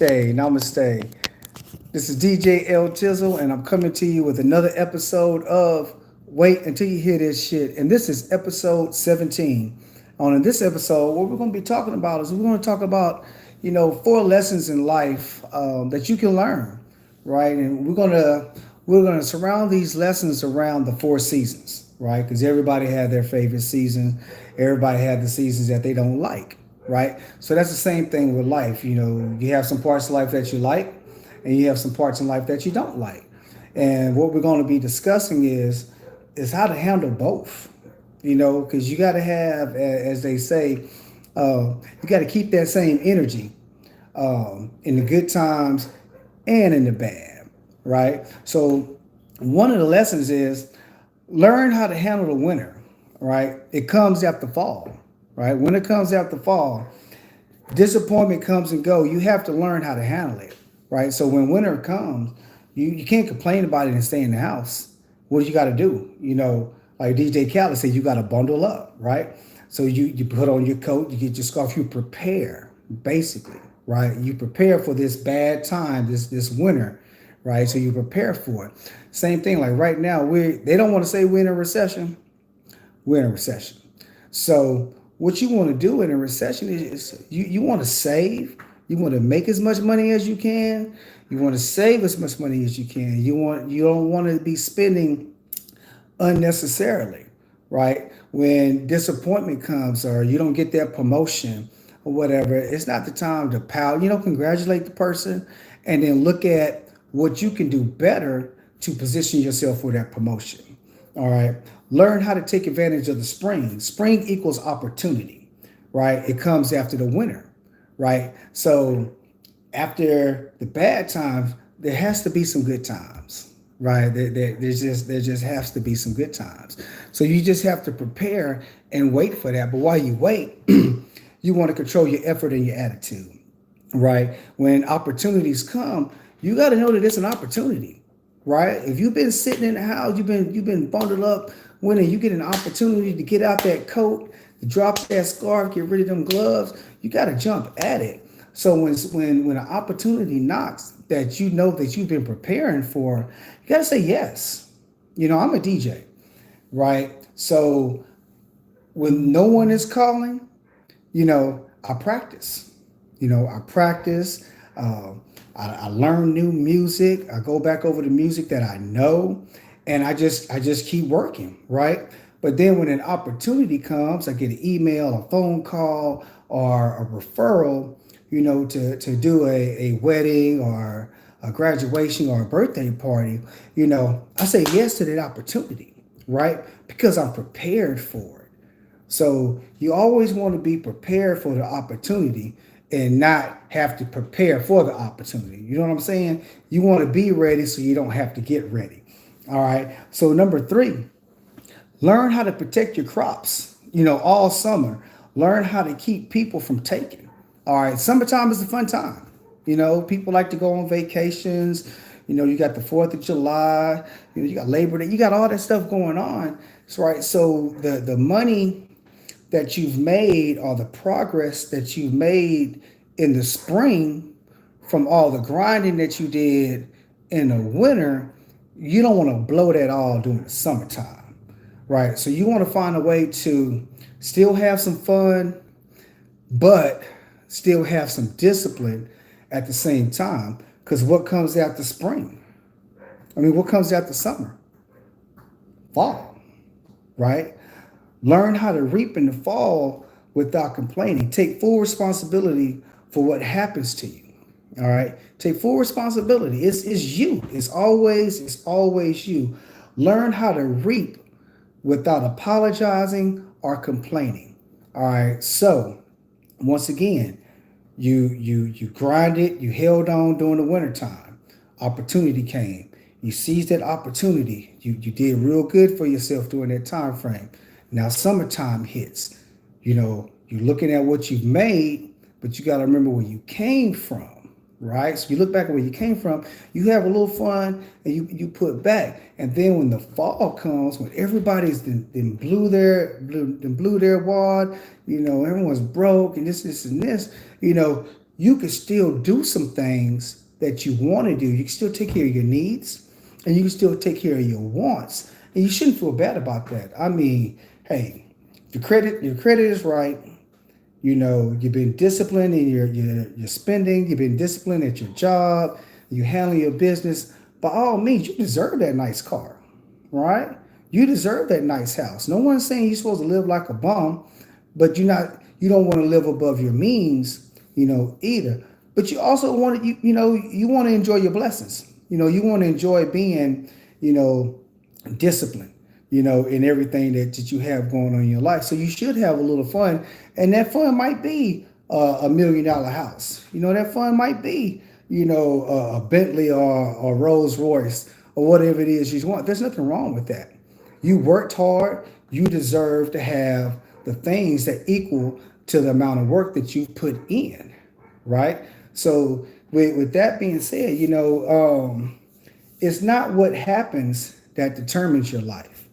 Hey, namaste. This is DJ L Tizzle, and I'm coming to you with another episode of Wait Until You Hear This Shit. And this is episode 17. In this episode, what we're going to be talking about is we're going to talk about, four lessons in life that you can learn, right? And we're gonna surround these lessons around the four seasons, right? Because everybody had their favorite season. Everybody had the seasons that they don't like, right? So that's the same thing with life. You have some parts of life that you like, and you have some parts in life that you don't like. And what we're going to be discussing is how to handle both. Because you got to have, as they say, you got to keep that same energy in the good times and in the bad, right? So one of the lessons is learn how to handle the winter, right? It comes after fall, right? When it comes after fall, disappointment comes and go. You have to learn how to handle it, right? So when winter comes, you can't complain about it and stay in the house. What do you got to do? Like DJ Khaled said, you got to bundle up, right? So you put on your coat, you get your scarf, you prepare, basically, right? You prepare for this bad time, this winter, right? So you prepare for it. Same thing, like right now, they don't want to say we're in a recession. We're in a recession. So what you want to do in a recession is you want to save. You want to make as much money as you can. You want to save as much money as you can. You don't want to be spending unnecessarily, right? When disappointment comes or you don't get that promotion or whatever, it's not the time to pout. Congratulate the person and then look at what you can do better to position yourself for that promotion. All right. Learn how to take advantage of the spring. Spring equals opportunity, right? It comes after the winter, right? So after the bad times, there has to be some good times, right? There just has to be some good times. So you just have to prepare and wait for that. But while you wait, you want to control your effort and your attitude, right? When opportunities come, you got to know that it's an opportunity, right? If you've been sitting in the house, you've been bundled up, when you get an opportunity to get out that coat, to drop that scarf, get rid of them gloves, you got to jump at it. So when an opportunity knocks that you know that you've been preparing for, you got to say yes. I'm a DJ, right? So when no one is calling, I practice. I practice. I learn new music. I go back over the music that I know, and I just keep working, right? But then when an opportunity comes, I get an email, a phone call, or a referral, to do a wedding or a graduation or a birthday party, I say yes to that opportunity, right? Because I'm prepared for it. So you always want to be prepared for the opportunity and not have to prepare for the opportunity. You know what I'm saying? You want to be ready so you don't have to get ready. All right. So number 3, learn how to protect your crops, all summer. Learn how to keep people from taking. All right. Summertime is a fun time. People like to go on vacations. You got the 4th of July, you got Labor Day, you got all that stuff going on. That's right. So the money that you've made or the progress that you've made in the spring from all the grinding that you did in the winter, you don't want to blow that all during the summertime, right? So you want to find a way to still have some fun, but still have some discipline at the same time. Because what comes after spring? What comes after summer? Fall, right? Learn how to reap in the fall without complaining. Take full responsibility for what happens to you. All right. Take full responsibility. It's you. It's always you. Learn how to reap without apologizing or complaining. All right. So once again, you grinded, you held on during the wintertime. Opportunity came. You seized that opportunity. You did real good for yourself during that time frame. Now summertime hits. You're looking at what you've made, but you got to remember where you came from, right? So you look back at where you came from, you have a little fun, and you put back. And then when the fall comes, when everybody's then blew their wad, everyone's broke and this and this, you can still do some things that you want to do. You can still take care of your needs, and you can still take care of your wants. And you shouldn't feel bad about that. I mean, hey, your credit is right. You know, you've been disciplined in your spending. You've been disciplined at your job. You handle your business. By all means, you deserve that nice car, right? You deserve that nice house. No one's saying you're supposed to live like a bum, but you don't want to live above your means, either. But you also want to you want to enjoy your blessings. You want to enjoy being, you know, discipline, in everything that you have going on in your life. So you should have a little fun. And that fun might be $1 million house. That fun might be, a Bentley or a Rolls Royce or whatever it is you want. There's nothing wrong with that. You worked hard. You deserve to have the things that equal to the amount of work that you put in, right? So with that being said, it's not what happens that determines your life.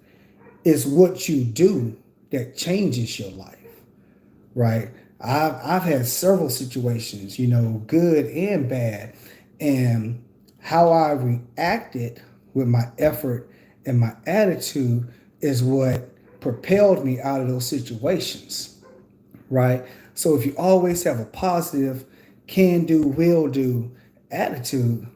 It's what you do that changes your life, right? I've had several situations, good and bad, and how I reacted with my effort and my attitude is what propelled me out of those situations, right? So if you always have a positive, can do, will do attitude,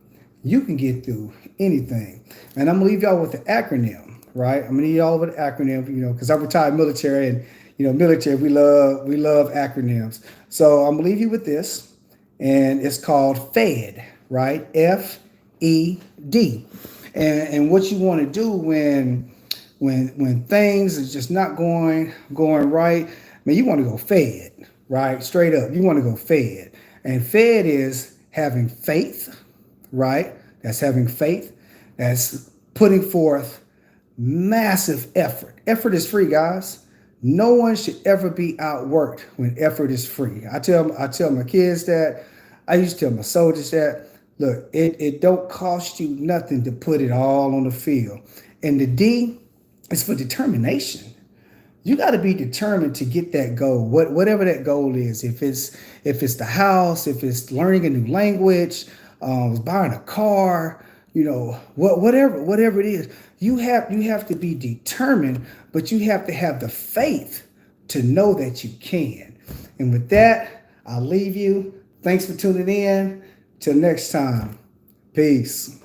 you can get through anything. And I'm gonna leave y'all with the acronym, right? I'm gonna leave y'all with the acronym, because I'm retired military, and military, we love acronyms. So I'm gonna leave you with this, and it's called FED, right? FED. And what you want to do when things is just not going right, man, you want to go FED, right? Straight up, you want to go FED. And FED is having faith, right? That's having faith. That's putting forth massive effort. Effort is free, guys. No one should ever be outworked when effort is free. I tell my kids that. I used to tell my soldiers that. Look, it don't cost you nothing to put it all on the field. And the D is for determination. You got to be determined to get that goal, whatever that goal is. If it's the house, if it's learning a new language, buying a car, whatever it is, you have to be determined, but you have to have the faith to know that you can. And with that, I'll leave you. Thanks for tuning in. Till next time, peace.